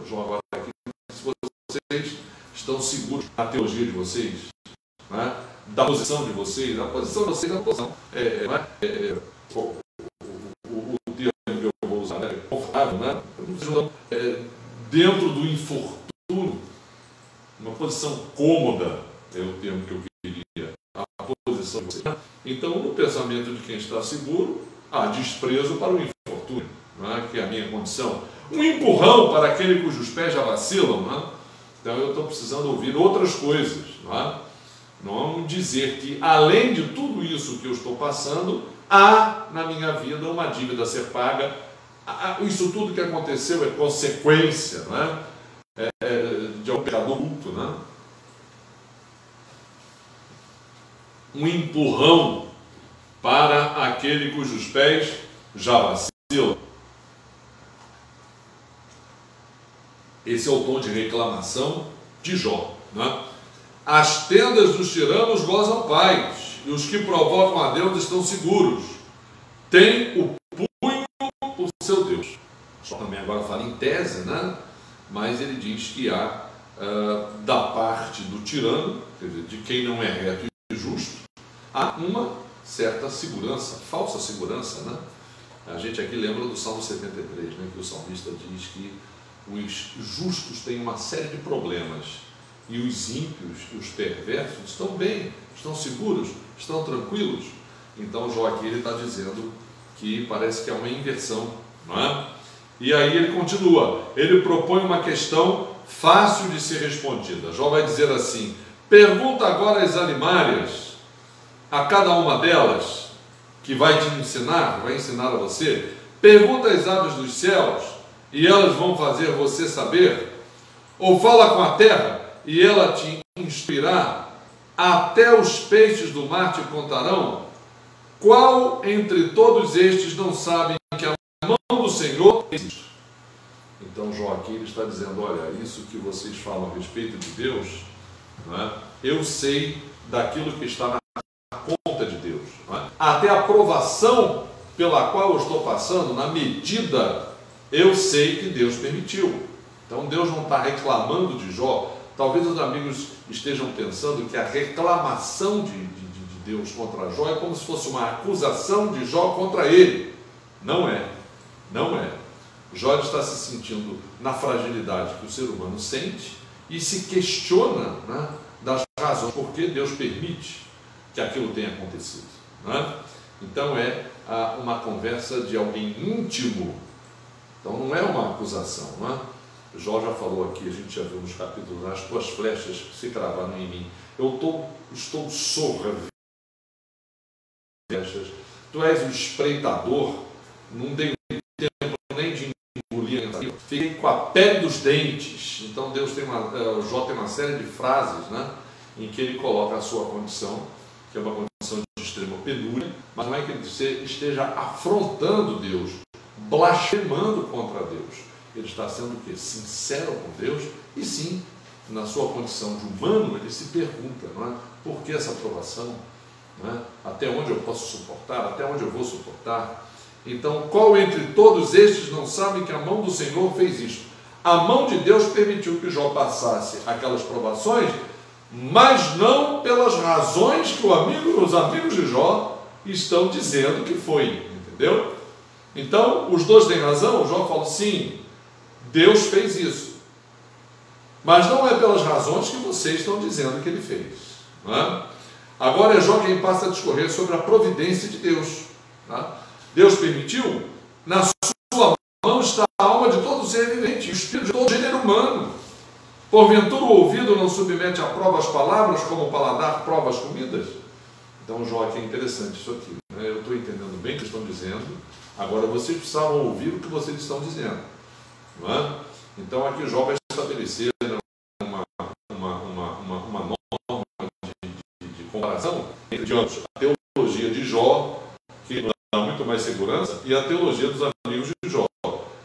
Jó, agora aqui, se vocês estão seguros da teologia de vocês, né? Da posição de vocês, a posição de vocês é a posição. O termo que eu vou usar é confortável, né? Dentro do infortúnio, uma posição cômoda é o termo que eu queria, a posição de vocês. Então, no pensamento de quem está seguro, há desprezo para o infortúnio, não é? Que é a minha condição. Um empurrão para aquele cujos pés já vacilam, não é? Então, eu estou precisando ouvir outras coisas, não é? Não vamos dizer que, além de tudo isso que eu estou passando, há na minha vida uma dívida a ser paga. Isso tudo que aconteceu é consequência, não é? De um pecado oculto, né? Um empurrão para aquele cujos pés já vacilam. Esse é o tom de reclamação de Jó, né? As tendas dos tiranos gozam paz, e os que provocam a Deus estão seguros. Tem o punho por seu Deus. Jó também agora fala em tese, né? Mas ele diz que há, da parte do tirano, quer dizer, de quem não é reto e justo, há uma certa segurança, falsa segurança, né? A gente aqui lembra do Salmo 73, né? Que o salmista diz que os justos têm uma série de problemas, e os ímpios e os perversos estão bem, estão seguros, estão tranquilos. Então Jó aqui ele está dizendo que parece que há uma inversão, não é? E aí ele continua, ele propõe uma questão fácil de ser respondida. Jó vai dizer assim: pergunta agora às animárias, a cada uma delas, que vai te ensinar, vai ensinar a você. Pergunta às aves dos céus, e elas vão fazer você saber. Ou fala com a terra, e ela te instruirá. Até os peixes do mar te contarão. Qual entre todos estes não sabem que a mão do Senhor existe? Então Jó aqui ele está dizendo, olha, isso que vocês falam a respeito de Deus, não é? Eu sei daquilo que está na conta de Deus, não é? Até a provação pela qual eu estou passando, na medida, eu sei que Deus permitiu. Então Deus não está reclamando de Jó. Talvez os amigos estejam pensando que a reclamação de Deus contra Jó é como se fosse uma acusação de Jó contra ele. Não é, não é. Jó está se sentindo na fragilidade que o ser humano sente e se questiona, né, das razões por que Deus permite que aquilo tenha acontecido, né? Então é uma conversa de alguém íntimo. Então não é uma acusação, não é? Jó já falou aqui, a gente já viu nos capítulos, as tuas flechas se cravaram em mim. Estou sorra, flechas. Tu és o espreitador, não dei tempo nem de engolir, fiquei com a pele dos dentes. Então Deus tem Jó tem uma série de frases, né, em que ele coloca a sua condição, que é uma condição de extrema penúria, mas não é que ele esteja afrontando Deus, blasfemando contra Deus. Ele está sendo o quê? Sincero com Deus, e sim, na sua condição de humano, ele se pergunta, não é? Por que essa provação? Não é? Até onde eu posso suportar? Até onde eu vou suportar? Então, qual entre todos estes não sabe que a mão do Senhor fez isto? A mão de Deus permitiu que Jó passasse aquelas provações, mas não pelas razões que os amigos de Jó estão dizendo que foi, entendeu? Então, os dois têm razão. O Jó fala, sim, Deus fez isso, mas não é pelas razões que vocês estão dizendo que ele fez, não é? Agora é Jó quem passa a discorrer sobre a providência de Deus, tá? Deus permitiu, na sua mão está a alma de todo ser vivente, o espírito de todo gênero humano. Porventura o ouvido não submete a prova as palavras, como o paladar prova as comidas? Então, Jó, aqui é interessante isso aqui, né? Eu estou entendendo bem o que estão dizendo, agora vocês precisavam ouvir o que vocês estão dizendo, não é? Então, aqui Jó vai estabelecer uma norma de comparação entre, digamos, a teologia de Jó, que dá muito mais segurança, e a teologia dos amigos de Jó,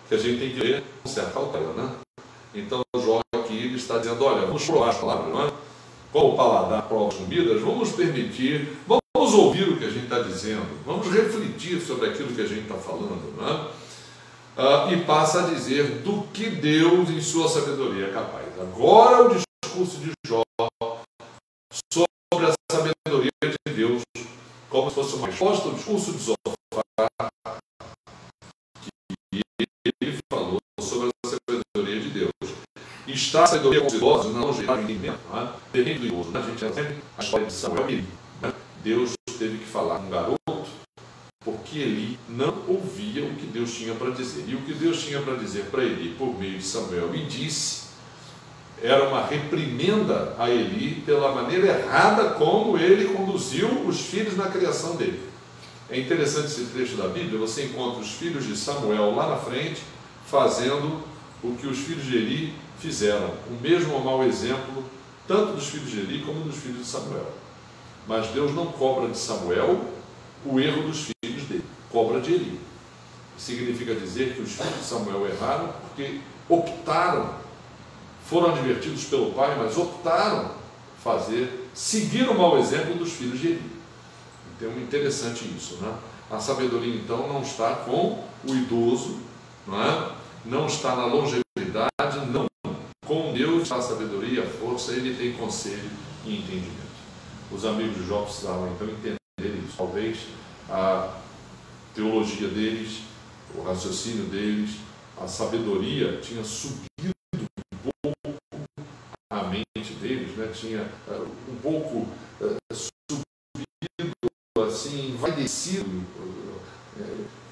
que a gente tem que ler com certa cautela, né? Então, Jó aqui ele está dizendo, olha, vamos provar as palavras, não é? Como o paladar prova as comidas, vamos permitir, vamos ouvir o que a gente está dizendo, vamos refletir sobre aquilo que a gente está falando, não é? E passa a dizer do que Deus, em sua sabedoria, é capaz. Agora o discurso de Jó sobre a sabedoria de Deus, como se fosse uma resposta ao discurso de Zofar, que ele falou sobre a sabedoria de Deus. Está a sabedoria com os idosos, não gerar entendimento, depende do idoso. A gente sempre a história de Samuel, né? Deus teve que falar com um garoto, porque Eli não ouvia o que Deus tinha para dizer. E o que Deus tinha para dizer para Eli, por meio de Samuel, e disse, era uma reprimenda a Eli pela maneira errada como ele conduziu os filhos na criação dele. É interessante esse trecho da Bíblia, você encontra os filhos de Samuel lá na frente, fazendo o que os filhos de Eli fizeram. O mesmo mau exemplo, tanto dos filhos de Eli como dos filhos de Samuel. Mas Deus não cobra de Samuel o erro dos filhos dele, cobra de Eli. Significa dizer que os filhos de Samuel erraram porque optaram, foram advertidos pelo pai, mas optaram seguir o mau exemplo dos filhos de Eli. Então é interessante isso, né? A sabedoria então não está com o idoso, não é? Não está na longevidade, não. Com Deus a sabedoria, a força, ele tem conselho e entendimento. Os amigos de Jó precisavam então entender isso. Talvez a teologia deles, o raciocínio deles, a sabedoria tinha subido um pouco a mente deles, né? Tinha um pouco subido, assim, envaidecido,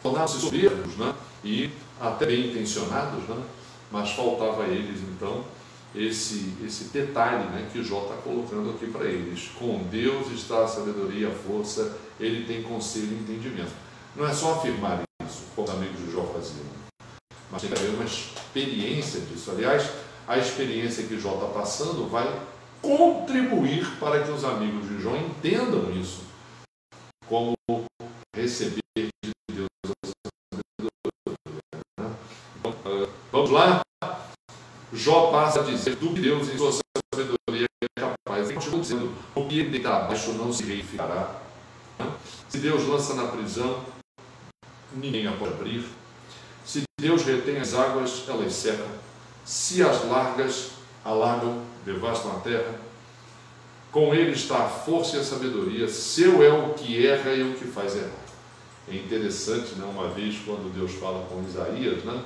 tornaram-se soberbos, né? E até bem intencionados, né? Mas faltava a eles então esse detalhe, né, que Jó está colocando aqui para eles. Com Deus está a sabedoria, a força, ele tem conselho e entendimento. Não é só afirmar isso, como os amigos de Jó faziam, mas tem que haver uma experiência disso. Aliás, a experiência que Jó está passando vai contribuir para que os amigos de Jó entendam isso, como receber de Deus a sabedoria, né? Então, vamos lá? Jó passa a dizer do que Deus em sua sabedoria é capaz. Ele continua dizendo, o que ele está abaixo não se reificará. Se Deus lança na prisão, ninguém a pode abrir. Se Deus retém as águas, elas secam. Se as largas alagam, devastam a terra. Com ele está a força e a sabedoria. Seu é o que erra e o que faz errar. É interessante, né? Uma vez quando Deus fala com Isaías, né?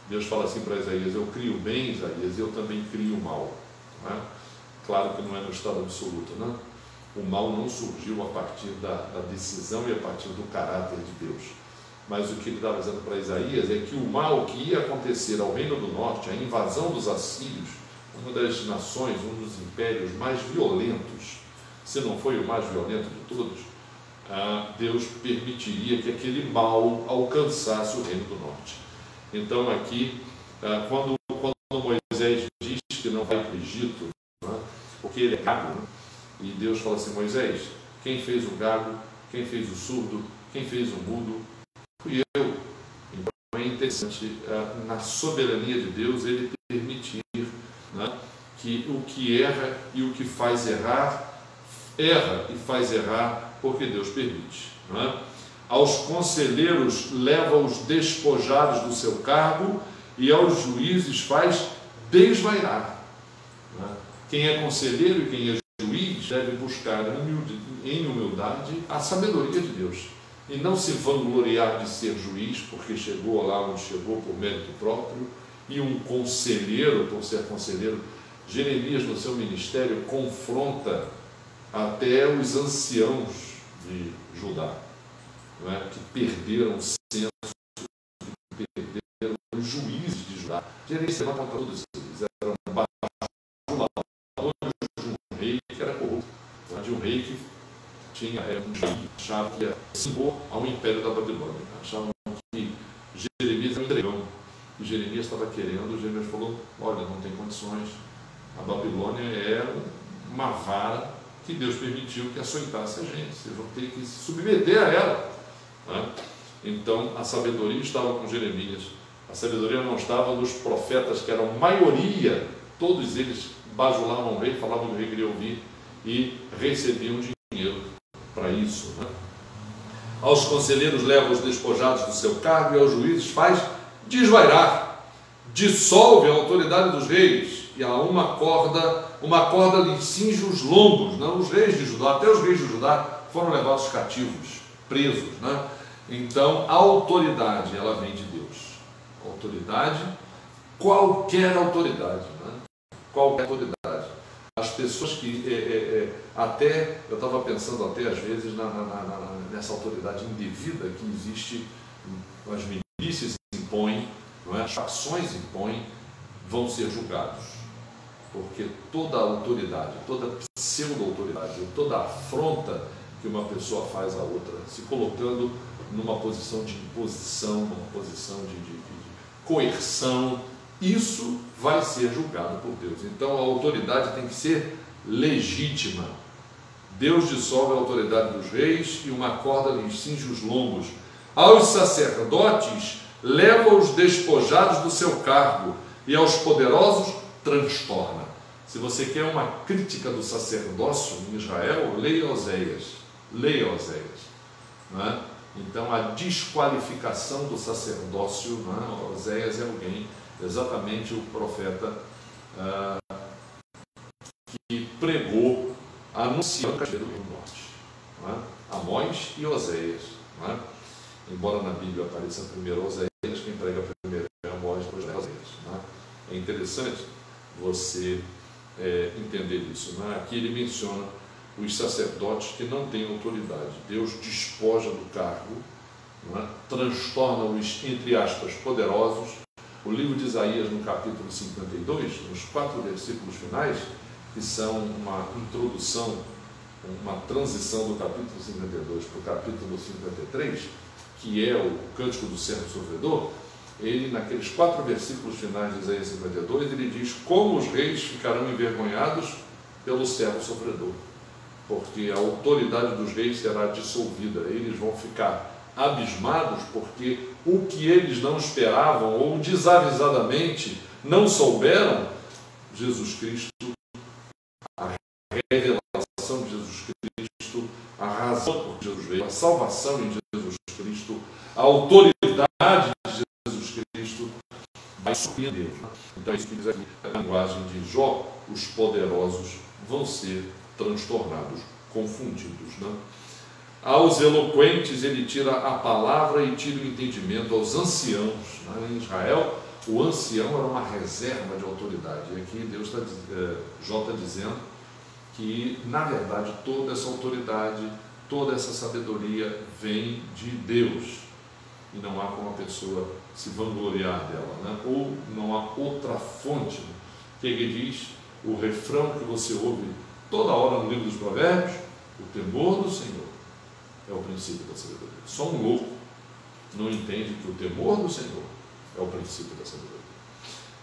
Deus fala assim para Isaías, eu crio o bem, Isaías, eu também crio o mal. Né? Claro que não é no estado absoluto, né? O mal não surgiu a partir da decisão e a partir do caráter de Deus. Mas o que ele estava dizendo para Isaías é que o mal que ia acontecer ao Reino do Norte, a invasão dos assírios, uma das nações, um dos impérios mais violentos, se não foi o mais violento de todos, Deus permitiria que aquele mal alcançasse o Reino do Norte. Então aqui, quando Moisés diz que não vai para o Egito, né, porque ele é gago, né, E Deus fala assim: Moisés, quem fez o gago, quem fez o surdo, quem fez o mudo, fui eu. Então é interessante, na soberania de Deus, Ele permitir, né, que o que erra e o que faz errar, erra e faz errar, porque Deus permite. Né? Aos conselheiros leva os despojados do seu cargo, e aos juízes faz desvairar. Né? Quem é conselheiro e quem é juiz deve buscar em humildade a sabedoria de Deus, e não se vangloriar de ser juiz, porque chegou lá onde chegou por mérito próprio, e um conselheiro, por ser conselheiro. Jeremias, no seu ministério, confronta até os anciãos de Judá, não é? Que perderam o senso, que perderam os juízes de Judá. Jeremias levanta contra todos eles. Eram bajuladores de um rei que era corrupto, de um rei que tinha um juiz, achava que ia se impor ao império da Babilônia. Achavam que Jeremias era um dragão. E Jeremias estava querendo, Jeremias falou: olha, não tem condições. A Babilônia é uma vara que Deus permitiu que açoitasse a gente. Vocês vão ter que se submeter a ela. Né? Então, a sabedoria estava com Jeremias. A sabedoria não estava nos profetas, que eram maioria. Todos eles bajulavam o rei, falavam que o rei queria ouvir e recebiam dinheiro para isso. Né? Aos conselheiros leva os despojados do seu cargo, e aos juízes faz desvairar. Dissolve a autoridade dos reis, e a uma corda lhes cinge os lombos. Não? Os reis de Judá, até os reis de Judá foram levados cativos, presos. Né? Então, a autoridade, ela vem de Deus. Autoridade, qualquer autoridade. Né? Qualquer autoridade. As pessoas que, até, eu estava pensando até às vezes nessa autoridade indevida que existe, as milícias impõem, não é? As facções impõem, vão ser julgados. Porque toda autoridade, toda pseudo-autoridade, toda afronta que uma pessoa faz à outra, se colocando numa posição de imposição, numa posição de coerção, isso vai ser julgado por Deus. Então a autoridade tem que ser legítima. Deus dissolve a autoridade dos reis, e uma corda lhes cinge os lombos. Aos sacerdotes leva os despojados do seu cargo, e aos poderosos transtorna. Se você quer uma crítica do sacerdócio em Israel, leia Oséias. Leia Oséias. Não é? Então, a desqualificação do sacerdócio, não é? Oséias é alguém, exatamente o profeta que pregou, anunciando o cativeiro do norte. Não é? Amós e Oséias. Não é? Embora na Bíblia apareça primeiro Oséias, quem prega primeiro é Amós, depois é Oséias. Não é? É interessante você entender isso. Não é? Aqui ele menciona os sacerdotes que não têm autoridade. Deus despoja do cargo, não é? Transtorna-os, entre aspas, poderosos. O livro de Isaías, no capítulo 52, nos 4 versículos finais, que são uma introdução, uma transição do capítulo 52 para o capítulo 53, que é o Cântico do Servo Sofredor, ele, naqueles 4 versículos finais de Isaías 52, ele diz como os reis ficarão envergonhados pelo servo sofredor, porque a autoridade dos reis será dissolvida. Eles vão ficar abismados, porque o que eles não esperavam, ou desavisadamente não souberam, Jesus Cristo, a revelação de Jesus Cristo, a razão por que Jesus veio, a salvação em Jesus Cristo, a autoridade de Jesus Cristo vai surpreender. Então, isso que diz aqui, a linguagem de Jó, os poderosos vão ser transtornados, confundidos. Né? Aos eloquentes ele tira a palavra e tira o entendimento. Aos anciãos, né? Em Israel, o ancião era uma reserva de autoridade. E aqui Jó está dizendo que, na verdade, toda essa autoridade, toda essa sabedoria vem de Deus. E não há como a pessoa se vangloriar dela, né? Ou não há outra fonte. O que ele diz? O refrão que você ouve toda hora no livro dos Provérbios: o temor do Senhor é o princípio da sabedoria. Só um louco não entende que o temor do Senhor é o princípio da sabedoria.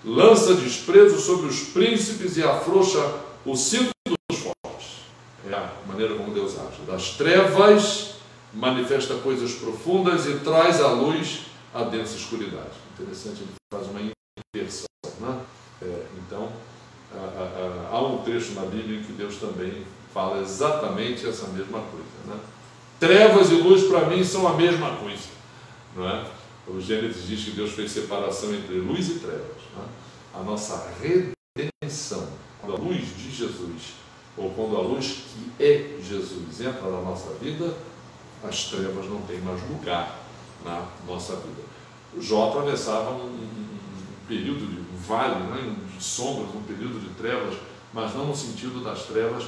Lança desprezo sobre os príncipes e afrouxa o cinto dos fortes. É maneira como Deus age. Das trevas manifesta coisas profundas e traz à luz a densa escuridade. Interessante, ele faz uma inversão, né? Então, há um trecho na Bíblia em que Deus também fala exatamente essa mesma coisa, né? Trevas e luz para mim são a mesma coisa, não é? O Gênesis diz que Deus fez separação entre luz e trevas, né? A nossa redenção, quando a luz de Jesus, ou quando a luz que é Jesus entra na nossa vida, as trevas não têm mais lugar na nossa vida. Jó atravessava um período de vale, né, de sombras, um período de trevas, mas não no sentido das trevas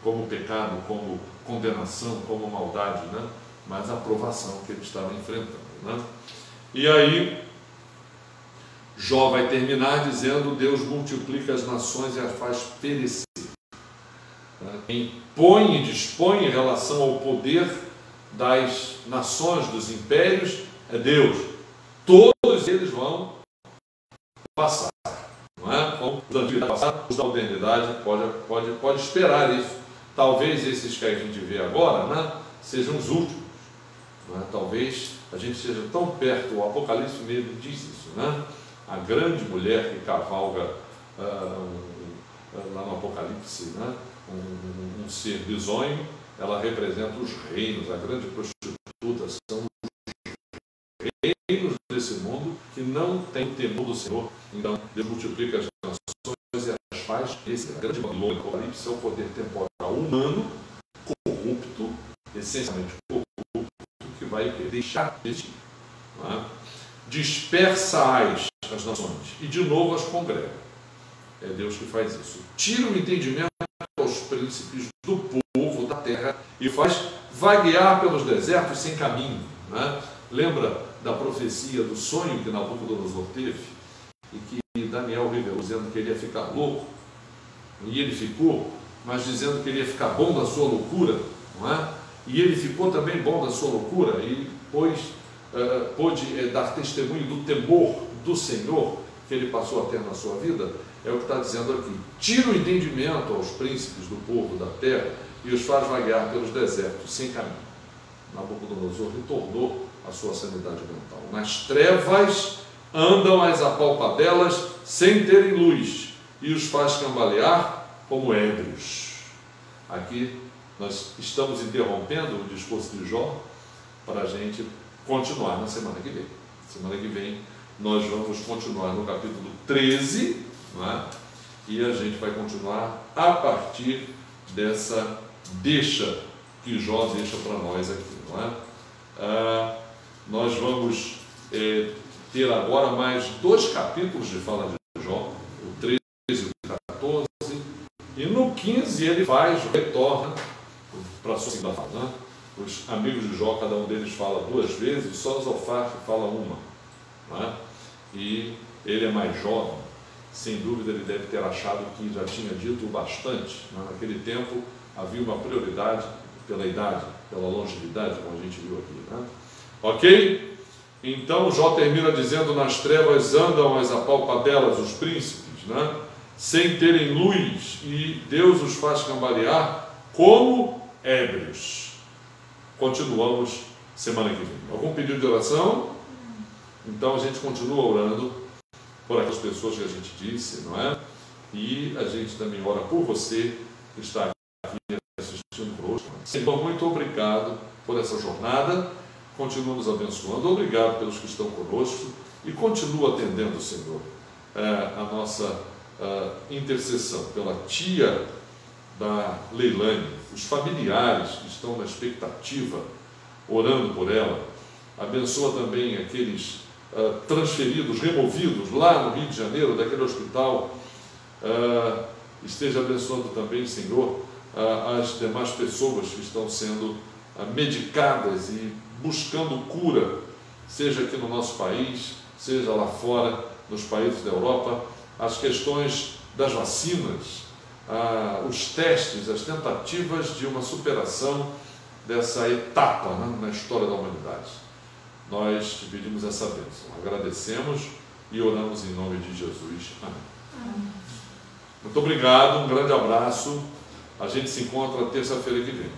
como pecado, como condenação, como maldade, né, mas a provação que ele estava enfrentando, né? E aí Jó vai terminar dizendo: Deus multiplica as nações e as faz perecer. Quem põe e dispõe em relação ao poder das nações, dos impérios, é Deus. Todos eles vão passar, não é? Como os antigos passaram, os da modernidade pode esperar isso. Talvez esses que a gente vê agora, né, sejam os últimos, não é? Talvez a gente esteja tão perto, o Apocalipse mesmo diz isso, né? A grande mulher que cavalga lá no Apocalipse, né? Um ser bizonho, ela representa os reinos, a grande prostituta, são os reinos desse mundo que não tem temor do Senhor. Então Deus multiplica as nações e as faz. Esse grande Babilônia do Apocalipse é o poder temporal humano, corrupto, essencialmente corrupto, que vai deixar de existir, não é? Dispersa as nações e de novo as congrega. É Deus que faz isso. Tira o entendimento aos príncipes do povo da terra e faz vaguear pelos desertos sem caminho, né? Lembra da profecia do sonho que Nabucodonosor teve e que Daniel revelou dizendo que ele ia ficar louco, e ele ficou, mas dizendo que ele ia ficar bom da sua loucura, não é? E ele ficou também bom da sua loucura e pôde dar testemunho do temor do Senhor que ele passou a ter na sua vida. É o que está dizendo aqui: tira o entendimento aos príncipes do povo da terra e os faz vaguear pelos desertos sem caminho. Nabucodonosor retornou à sua sanidade mental. Nas trevas andam as apalpadelas sem terem luz e os faz cambalear como ébrios. Aqui nós estamos interrompendo o discurso de Jó para a gente continuar na semana que vem. Semana que vem nós vamos continuar no capítulo 13, não é? E a gente vai continuar a partir dessa deixa que Jó deixa para nós aqui, não é? Nós vamos ter agora mais 2 capítulos de fala de Jó, o 13 e o 14, e no 15 ele retorna para a sua segunda fala, né? Os amigos de Jó, cada um deles fala 2 vezes, só Zofar fala uma, não é? E ele é mais jovem, sem dúvida ele deve ter achado que já tinha dito bastante, né? Naquele tempo havia uma prioridade pela idade, pela longevidade, como a gente viu aqui, né? Ok? Então Jó termina dizendo: nas trevas andam as apalpadelas, os príncipes, né? Sem terem luz, e Deus os faz cambalear como ébrios. Continuamos semana que vem. Algum pedido de oração? Então a gente continua orando por aquelas pessoas que a gente disse, não é? E a gente também ora por você que está aqui assistindo conosco. Senhor, muito obrigado por essa jornada. Continua nos abençoando. Obrigado pelos que estão conosco e continua atendendo, Senhor, a nossa intercessão pela tia da Leilane, os familiares que estão na expectativa, orando por ela. Abençoa também aqueles transferidos, removidos lá no Rio de Janeiro, daquele hospital. Esteja abençoando também, Senhor, as demais pessoas que estão sendo medicadas e buscando cura, seja aqui no nosso país, seja lá fora, nos países da Europa. As questões das vacinas, os testes, as tentativas de uma superação dessa etapa, né, na história da humanidade. Nós te pedimos essa bênção, agradecemos e oramos em nome de Jesus. Amém. Muito obrigado, um grande abraço A gente se encontra terça-feira que vem.